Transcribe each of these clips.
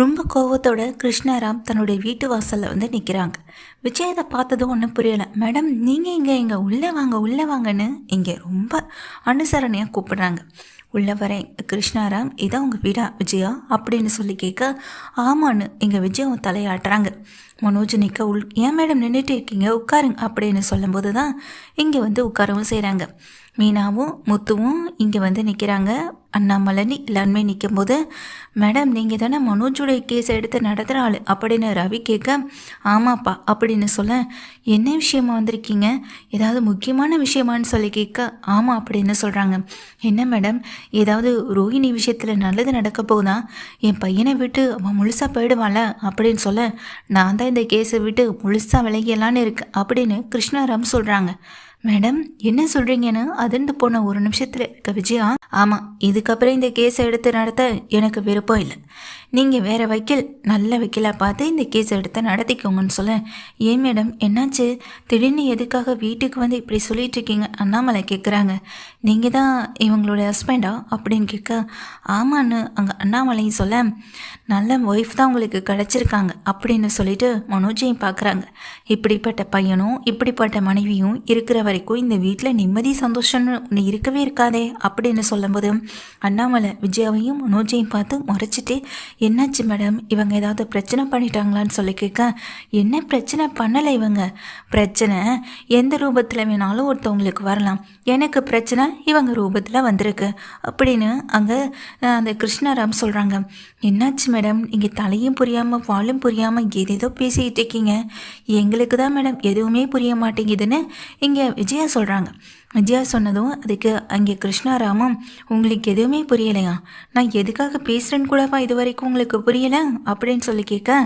ரொம்ப கோவத்தோட கிருஷ்ணாராம் தன்னுடைய வீட்டு வாசலில் வந்து நிற்கிறாங்க. விஜய் இதை பார்த்ததும் ஒன்றும் புரியலை. மேடம் நீங்கள் இங்கே உள்ளே வாங்க உள்ளே வாங்கன்னு இங்கே ரொம்ப அனுசரணையாக கூப்பிடுறாங்க. உள்ளே வரேன். கிருஷ்ணாராம் இதான் உங்கள் வீடா விஜயா அப்படின்னு சொல்லி கேட்க ஆமான்னு இங்கே விஜயம் தலையாட்டுறாங்க. மனோஜ் நிற்க ஏன் மேடம் நின்றுட்டு இருக்கீங்க உட்காருங்க அப்படின்னு சொல்லும்போது தான் இங்கே வந்து உட்காரவும் செய்கிறாங்க. மீனாவும் முத்துவும் இங்கே வந்து நிற்கிறாங்க. அண்ணாமலைன்னு எல்லாருமே நிற்கும்போது மேடம் நீங்கள் தானே மனோஜுடைய கேஸை எடுத்து நடத்துகிற ஆள் அப்படின்னு ரவி கேட்க ஆமாப்பா அப்படின்னு சொல்ல என்ன விஷயமா வந்திருக்கீங்க, ஏதாவது முக்கியமான விஷயமானு சொல்லி கேட்க ஆமாம் அப்படின்னு சொல்கிறாங்க. என்ன மேடம் ஏதாவது ரோஹிணி விஷயத்தில் நல்லது நடக்க போகுதா, என் பையனை விட்டு அவன் முழுசாக போயிடுவான்ல அப்படின்னு சொல்ல நான் தான் இந்த கேஸை விட்டு முழுசாக விலகியலான்னு இருக்கு அப்படின்னு கிருஷ்ணாராம் சொல்கிறாங்க. மேடம் என்ன சொல்கிறீங்கன்னு அதிர்ந்து போன ஒரு நிமிஷத்தில் இருக்க விஜயா ஆமாம் இதுக்கப்புறம் இந்த கேஸை எடுத்து நடத்த எனக்கு விருப்பம் இல்லை, நீங்கள் வேறு வக்கீல் நல்ல வக்கீலாக பார்த்து இந்த கேஸை எடுத்து நடத்திக்கோங்கன்னு சொல்ல ஏன் மேடம் என்னாச்சு, திடீர்னு எதுக்காக வீட்டுக்கு வந்து இப்படி சொல்லிட்டு இருக்கீங்க அண்ணாமலை கேட்குறாங்க. நீங்கள் தான் இவங்களோட ஹஸ்பண்டா அப்படின்னு கேட்க ஆமான்னு அங்கே அண்ணாமலையும் சொல்ல நல்ல ஒய்ஃப் தான் உங்களுக்கு கிடச்சிருக்காங்க அப்படின்னு சொல்லிட்டு மனோஜையும் பார்க்குறாங்க. இப்படிப்பட்ட பையனும் இப்படிப்பட்ட மனைவியும் இருக்கிற வரைக்கும் இந்த வீட்டில் நிம்மதி சந்தோஷம்னு ஒன்று இருக்கவே இருக்காதே அப்படின்னு சொல்லும்போது அண்ணாமலை விஜயாவையும் மனோஜையும் பார்த்து முறைச்சிட்டு என்னாச்சு மேடம் இவங்க ஏதாவது பிரச்சனை பண்ணிட்டாங்களான்னு சொல்லி கேட்க என்ன பிரச்சனை பண்ணலை, இவங்க பிரச்சனை எந்த ரூபத்தில் வேணாலும் ஒருத்தவங்களுக்கு வரலாம், எனக்கு பிரச்சனை இவங்க ரூபத்தில் வந்திருக்கு அப்படின்னு அங்கே அந்த கிருஷ்ணாராம் சொல்கிறாங்க. என்னாச்சு மேடம் இங்கே தலையும் புரியாமல் வாழும் புரியாமல் ஏதேதோ பேசிக்கிட்டு இருக்கீங்க, எங்களுக்கு தான் மேடம் எதுவுமே புரிய மாட்டேங்குதுன்னு இங்கே விஜயா சொல்கிறாங்க. விஜயா சொன்னதும் அதுக்கு அங்கே கிருஷ்ணாராமும் உங்களுக்கு எதுவுமே புரியலையா, நான் எதுக்காக பேசுகிறேன்னு கூடவா இது வரைக்கும் உங்களுக்கு புரியலை அப்படின்னு சொல்லி கேட்க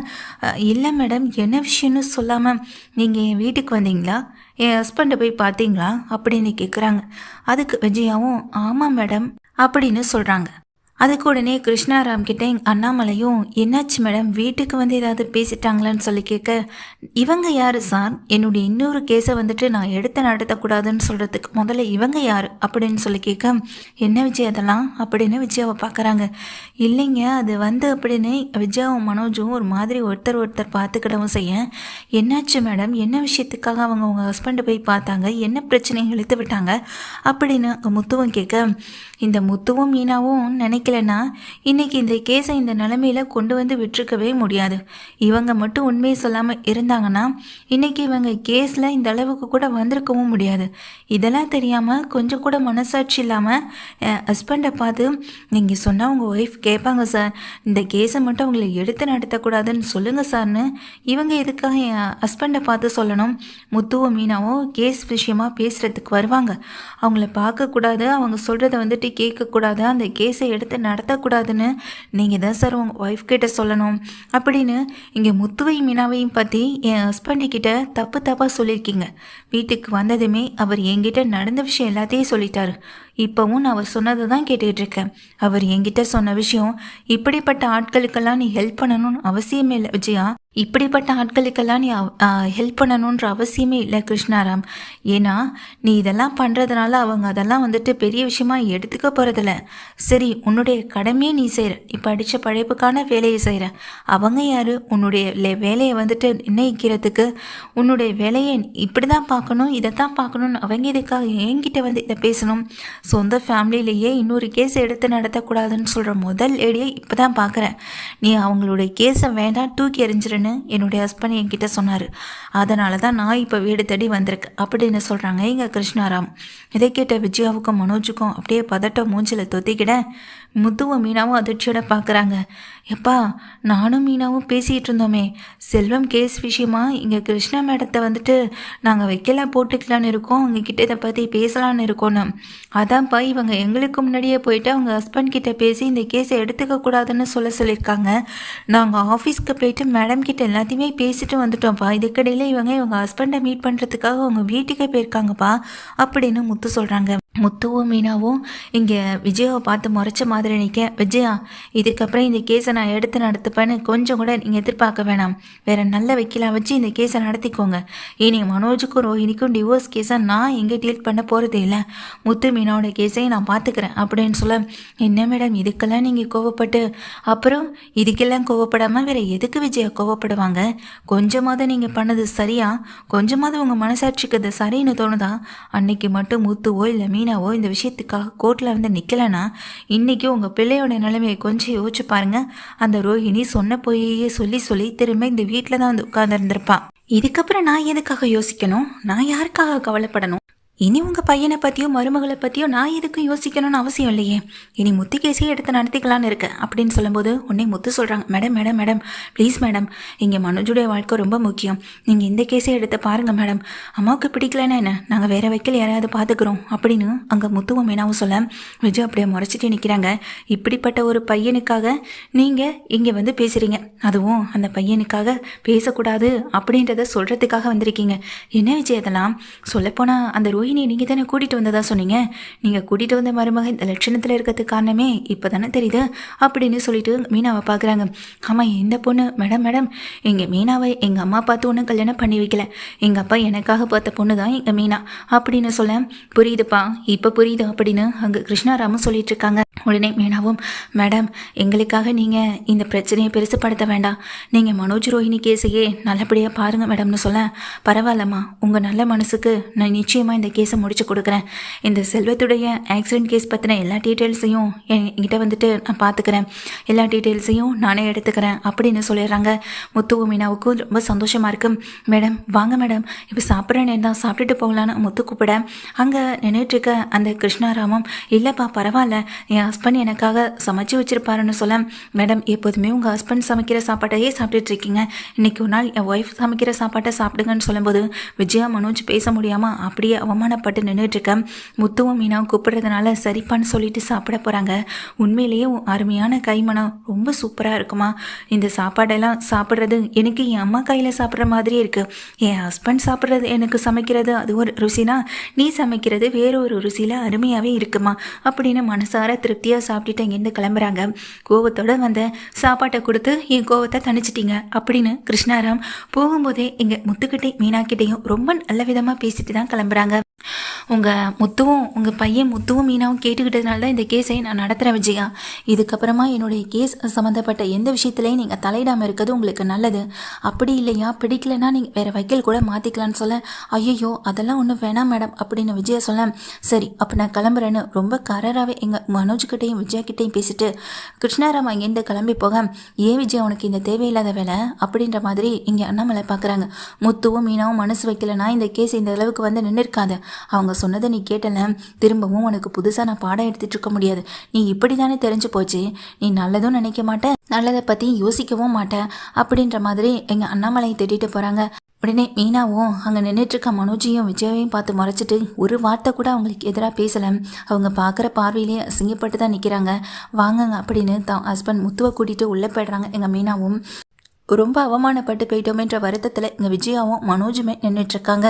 இல்லை மேடம் என்ன விஷயம்னு சொல்லாமல் நீங்கள் என் வீட்டுக்கு வந்தீங்களா, என் ஹஸ்பண்டை போய் பார்த்தீங்களா அப்படின்னு கேட்குறாங்க. அதுக்கு விஜயாவும் ஆமாம் மேடம் அப்படின்னு சொல்கிறாங்க. அதுக்கு உடனே கிருஷ்ணாராம் கிட்டே அண்ணாமலையும் என்னாச்சு மேடம் வீட்டுக்கு வந்து ஏதாவது பேசிட்டாங்களான்னு சொல்லி கேட்க இவங்க யார் சார், என்னுடைய இன்னொரு கேஸை வந்துட்டு நான் எடுத்து நடத்தக்கூடாதுன்னு சொல்கிறதுக்கு முதல்ல இவங்க யார் அப்படின்னு சொல்லி கேட்க என்ன விஜய் அதெல்லாம் அப்படின்னு விஜயாவை பார்க்குறாங்க. இல்லைங்க அது வந்து அப்படின்னு விஜயாவும் மனோஜும் ஒரு மாதிரி ஒருத்தர் பார்த்துக்கிடவும் செய்ய என்னாச்சு மேடம் என்ன விஷயத்துக்காக அவங்க உங்கள் ஹஸ்பண்டை போய் பார்த்தாங்க, என்ன பிரச்சனையை இழுத்து விட்டாங்க அப்படின்னு அங்கே முத்துவும் கேட்க இந்த முத்துவும் மீனாவும் நினைக்கலன்னா இன்றைக்கி இந்த கேஸை இந்த நிலைமையில் கொண்டு வந்து விட்டுருக்கவே முடியாது. இவங்க மட்டும் உண்மையை சொல்லாமல் இருந்தாங்கன்னா இன்றைக்கி இவங்க கேஸில் இந்த அளவுக்கு கூட வந்திருக்கவும் முடியாது. இதெல்லாம் தெரியாமல் கொஞ்சம் கூட மனசாட்சி இல்லாமல் ஹஸ்பண்டை பார்த்து நீங்கள் சொன்னால் உங்கள் ஒய்ஃப் கேட்பாங்க சார், இந்த கேஸை மட்டும் அவங்களை எடுத்து நடத்தக்கூடாதுன்னு சொல்லுங்கள் சார்னு இவங்க எதுக்காக என் ஹஸ்பண்டை பார்த்து சொல்லணும். முத்துவும் மீனாவும் கேஸ் விஷயமாக பேசுகிறதுக்கு வருவாங்க, அவங்கள பார்க்கக்கூடாது, அவங்க சொல்கிறத வந்துட்டு கேட்கக்கூடாது, அந்த கேஸை எடுத்து நடத்தக்கூடாதுன்னு நீங்கள் தான் சார் உங்கள் ஒய்ஃப் கிட்ட சொல்லணும் அப்படின்னு இங்கே முத்துவையும் மீனாவையும் பற்றி என் ஹஸ்பண்டுக்கிட்ட தப்பாக சொல்லியிருக்கீங்க. வீட்டுக்கு வந்ததுமே அவர் என்கிட்ட நடந்த விஷயம் எல்லாத்தையும் சொல்லிட்டாரு. இப்போவும் நான் அவர் சொன்னதை தான் கேட்டுக்கிட்டு இருக்கேன். அவர் என்கிட்ட சொன்ன விஷயம் இப்படிப்பட்ட ஆட்களுக்கெல்லாம் நீ ஹெல்ப் பண்ணணும்னு அவசியமே இல்லை விஜயா, இப்படிப்பட்ட ஆட்களுக்கெல்லாம் நீ ஹெல்ப் பண்ணணுன்ற அவசியமே இல்லை கிருஷ்ணாராம். ஏன்னா நீ இதெல்லாம் பண்ணுறதுனால அவங்க அதெல்லாம் வந்துட்டு பெரிய விஷயமா எடுத்துக்க போகிறதில்ல. சரி உன்னுடைய கடமையை நீ செய்கிற, இப்போ அடித்த பழைப்புக்கான வேலையை செய்கிற, அவங்க யார் உன்னுடைய வேலையை வந்துட்டு நிர்ணயிக்கிறதுக்கு, உன்னுடைய வேலையை இப்படி தான் பார்க்கணும் இதை தான் பார்க்கணுன்னு அவங்க இதுக்காக என்கிட்ட வந்து இதை பேசணும். சொந்த ஃபேமிலியிலேயே இன்னொரு கேஸ் எடுத்து நடத்தக்கூடாதுன்னு சொல்கிற முதல் லேடியை இப்போ தான் பார்க்குறேன். நீ அவங்களுடைய கேஸை வேண்டாம் தூக்கி எறிஞ்சிரு என்னுடைய ஹஸ்பண்ட் என்கிட்ட சொன்னார், அதனால தான் நான் இப்போ வீடு தேடி வந்திருக்கேன் அப்படின்னு சொல்கிறாங்க இங்கே கிருஷ்ணாராம். இதை கேட்ட விஜயாவுக்கும் மனோஜுக்கும் அப்படியே பதட்டம் மூஞ்சில் தொத்திக்கிட முத்துவும் மீனாவும் அதிர்ச்சியோட பார்க்குறாங்க. எப்பா நானும் மீனாவும் பேசிகிட்டு இருந்தோமே செல்வம் கேஸ் விஷயமா இங்கே கிருஷ்ணா மேடத்தை வந்துட்டு நாங்கள் வைக்கலாம் போட்டுக்கலான்னு இருக்கோம், அவங்கக்கிட்ட இதை பற்றி பேசலான்னு இருக்கோன்னு, அதான்ப்பா இவங்க எங்களுக்கு முன்னாடியே போயிட்டு அவங்க ஹஸ்பண்ட் கிட்ட பேசி இந்த கேஸை எடுத்துக்கக்கூடாதுன்னு சொல்லியிருக்காங்க. நாங்கள் ஆஃபீஸ்க்கு போயிட்டு மேடம் கிட்ட எல்லாத்தையுமே பேசிட்டு வந்துட்டோம்ப்பா, இதுக்கடையில் இவங்க ஹஸ்பண்டை மீட் பண்ணுறதுக்காக அவங்க வீட்டுக்கே போயிருக்காங்கப்பா அப்படின்னு முத்து சொல்கிறாங்க. முத்துவும் மீனாவும் இங்கே விஜயாவை பார்த்து முறைச்ச மாதிரி நிற்க, விஜயா இதுக்கப்புறம் இந்த கேஸை நான் எடுத்து நடத்துப்பேன்னு கொஞ்சம் கூட நீங்கள் எதிர்பார்க்க வேணாம். வேறு நல்ல வக்கீலாக வச்சு இந்த கேஸை நடத்திக்கோங்க. இனி மனோஜுக்கும் ரோஹிணிக்கும் டிவோர்ஸ் கேஸை நான் எங்கே டீல் பண்ண போகிறது இல்லை. முத்து மீனாவோட கேஸையும் நான் பார்த்துக்கிறேன் அப்படின்னு சொல்ல, என்ன மேடம் இதுக்கெல்லாம் நீங்கள் கோவப்பட்டு, அப்புறம் இதுக்கெல்லாம் கோவப்படாமல் வேறு எதுக்கு விஜயா கோவப்படுவாங்க? கொஞ்சமாவது நீங்கள் பண்ணது சரியா? கொஞ்சமாவது உங்கள் மனசாட்சிக்கு அது சரின்னு தோணுதா? அன்னைக்கு மட்டும் முத்துவோ இல்லை மீனாவோ இந்த விஷயத்துக்காக கோர்ட்டில் வந்து நிற்கலைன்னா இன்றைக்கி உங்கள் பிள்ளையோட நிலைமையை கொஞ்சம் யோசிச்சு பாருங்கள். அந்த ரோஹிணி சொன்ன போயே சொல்லி சொல்லி திரும்ப இந்த வீட்டில் தான் வந்து உட்காந்துருந்துருப்பான். இதுக்கப்புறம் நான் எதுக்காக யோசிக்கணும்? நான் யாருக்காக கவலைப்படணும்? இனி உங்கள் பையனை பற்றியோ மருமகளை பற்றியோ நான் எதுக்கும் யோசிக்கணும்னு அவசியம் இல்லையே. இனி முத்து கேஸையே எடுத்து நடத்திக்கலான்னு இருக்கேன் அப்படின்னு சொல்லும்போது உடனே முத்து சொல்கிறாங்க, madam madam madam please madam, இங்கே மனோஜுடைய வாழ்க்கை ரொம்ப முக்கியம். நீங்கள் இந்த கேஸை எடுத்து பாருங்கள் மேடம். அம்மாவுக்கு பிடிக்கலன்னா என்ன, நாங்கள் வேறு வைக்கல் யாரையாவது பார்த்துக்குறோம் அப்படின்னு அங்கே முத்துவும் மீனாவும் சொல்ல, விஜய் அப்படியே முறைச்சிட்டு நிற்கிறாங்க. இப்படிப்பட்ட ஒரு பையனுக்காக நீங்கள் இங்கே வந்து பேசுகிறீங்க, அதுவும் அந்த பையனுக்காக பேசக்கூடாது அப்படின்றத சொல்கிறதுக்காக வந்திருக்கீங்க. என்ன விஜய் அதெல்லாம்? சொல்லப்போனால் அந்த ரோஹிணி நீங்கள் தானே கூட்டிகிட்டு வந்ததா சொன்னீங்க. நீங்கள் கூட்டிகிட்டு வந்த மருமக இந்த லட்சணத்தில் இருக்கிறதுக்கு காரணமே இப்போ தானே தெரியுது அப்படின்னு சொல்லிட்டு மீனாவை பார்க்குறாங்க. ஆமாம் இந்த பொண்ணு மேடம் மேடம், எங்கள் மீனாவை எங்கள் அம்மா பார்த்து ஒன்றும் கல்யாணம் பண்ணி வைக்கல, எங்கள் அப்பா எனக்காக பார்த்த பொண்ணு தான் எங்கள் மீனா அப்படின்னு சொல்ல, புரியுதுப்பா இப்போ புரியுது அப்படின்னு அங்கே கிருஷ்ணாராமும் சொல்லிட்டு இருக்காங்க. உடனே மீனாவும், மேடம் எங்களுக்காக நீங்கள் இந்த பிரச்சனையை பெருசுப்படுத்த வேண்டாம், நீங்கள் மனோஜ் ரோஹிணி கேஸையே நல்லபடியாக பாருங்கள் மேடம்னு சொல்ல, பரவாயில்லம்மா உங்கள் நல்ல மனசுக்கு நான் நிச்சயமாக இந்த கேஸை முடிச்சு கொடுக்குறேன். இந்த செல்வத்துடைய ஆக்சிடென்ட் கேஸ் பற்றின எல்லா டீட்டெயில்ஸையும் என்கிட்ட வந்துட்டு நான் பார்த்துக்கிறேன், எல்லா டீட்டெயில்ஸையும் நானே எடுத்துக்கிறேன் அப்படின்னு சொல்லிடுறாங்க. முத்துவும் மீனாவுக்கும் ரொம்ப சந்தோஷமாக இருக்குது. மேடம் வாங்க மேடம், இப்போ சாப்பிட்ற நேரம் தான், சாப்பிட்டுட்டு போகலான்னு முத்து கூப்பிட அங்கே நின்றுட்டுருக்க அந்த கிருஷ்ணாராமம், இல்லைப்பா பரவாயில்ல என் ஹஸ்பண்ட் எனக்காக சமைச்சு வச்சுருப்பாருன்னு சொல்ல, மேடம் எப்போதுமே உங்கள் ஹஸ்பண்ட் சமைக்கிற சாப்பாட்டையே சாப்பிட்டுட்டு இருக்கீங்க, இன்றைக்கி ஒரு நாள் என் ஒய்ஃப் சமைக்கிற சாப்பாட்டை சாப்பிடுங்கன்னு சொல்லும்போது விஜயா மனோஜ் பேச முடியாமல் அப்படியே அவமானப்பட்டு நின்றுட்டுருக்கேன். முத்துவும் மீனாவும் கூப்பிடுறதுனால சரிப்பான்னு சொல்லிட்டு சாப்பிட போகிறாங்க. உண்மையிலேயே அருமையான கைமணம் ரொம்ப சூப்பராக இருக்குமா, இந்த சாப்பாடெல்லாம் சாப்பிட்றது எனக்கு என் அம்மா கையில் சாப்பிட்ற மாதிரியே இருக்குது. என் ஹஸ்பண்ட் சாப்பிட்றது எனக்கு சமைக்கிறது அது ஒரு ருசினா, நீ சமைக்கிறது வேற ஒரு ருசியில் அருமையாகவே இருக்குமா அப்படின்னு மனசார திருப்தியாக சாப்பிட்டுட்டு இங்கேருந்து கிளம்புறாங்க. கோவத்தோடு வந்த சாப்பாட்டை கொடுத்து என் கோவத்தை தணிச்சிட்டிங்க அப்படின்னு கிருஷ்ணாராம் போகும்போதே எங்கள் முத்துக்கிட்டே மீனாக்கிட்டேயும் ரொம்ப நல்ல விதமாக பேசிட்டு தான் கிளம்புறாங்க. உங்கள் முத்துவும் உங்கள் பையன் முத்துவும் மீனாவும் கேட்டுக்கிட்டதுனால தான் இந்த கேஸை நான் நடத்துகிறேன் விஜயா. இதுக்கப்புறமா என்னுடைய கேஸ் சம்மந்தப்பட்ட எந்த விஷயத்துலையும் நீங்கள் தலையிடாமல் இருக்கிறது உங்களுக்கு நல்லது. அப்படி இல்லையா பிடிக்கலைன்னா நீங்கள் வேறு வக்கீல் கூட மாற்றிக்கலான்னு சொல்ல, ஐயோ அதெல்லாம் ஒன்றும் வேணாம் மேடம் அப்படின்னு விஜயா சொல்ல, சரி அப்போ நான் கிளம்புறேன்னு ரொம்ப கராராகவே எங்கள் மனோஜ்கிட்டையும் விஜயா கிட்டையும் பேசிட்டு கிருஷ்ணாராம் அங்கேருந்து கிளம்பி போக, ஏன் விஜயா உனக்கு இந்த தேவையில்லாத வேலை அப்படின்ற மாதிரி இங்கே அண்ணாமலை பார்க்குறாங்க. முத்துவும் மீனாவும் மனசு வைக்கலைன்னா இந்த கேஸ் இந்த அளவுக்கு வந்து நின்று இருக்காது. அவங்க சொன்னதை நீ கேட்டல, திரும்பவும் உனக்கு புதுசாக நான் பாடம் எடுத்துகிட்டு இருக்க முடியாது. நீ இப்படி தானே தெரிஞ்சு போச்சு, நீ நல்லதும் நினைக்க மாட்டேன், நல்லதை பற்றி யோசிக்கவும் மாட்டேன் அப்படின்ற மாதிரி எங்கள் அண்ணாமலையை திட்டிட்டு போகிறாங்க. உடனே மீனாவும் அங்கே நின்றுட்டுருக்க மனோஜையும் விஜயாவையும் பார்த்து முறைச்சிட்டு ஒரு வார்த்தை கூட அவங்களுக்கு எதிராக பேசலை. அவங்க பார்க்குற பார்வையிலே அசிங்கப்பட்டு தான் நிற்கிறாங்க. வாங்கங்க அப்படின்னு தான் ஹஸ்பண்ட் முத்துவை கூட்டிகிட்டு உள்ளே போய்ட்றாங்க. எங்கள் மீனாவும் ரொம்ப அவமானப்பட்டு போயிட்டோமேன்ற வருத்தத்தில் எங்கள் விஜயாவும் மனோஜுமே நின்றுட்டுருக்காங்க.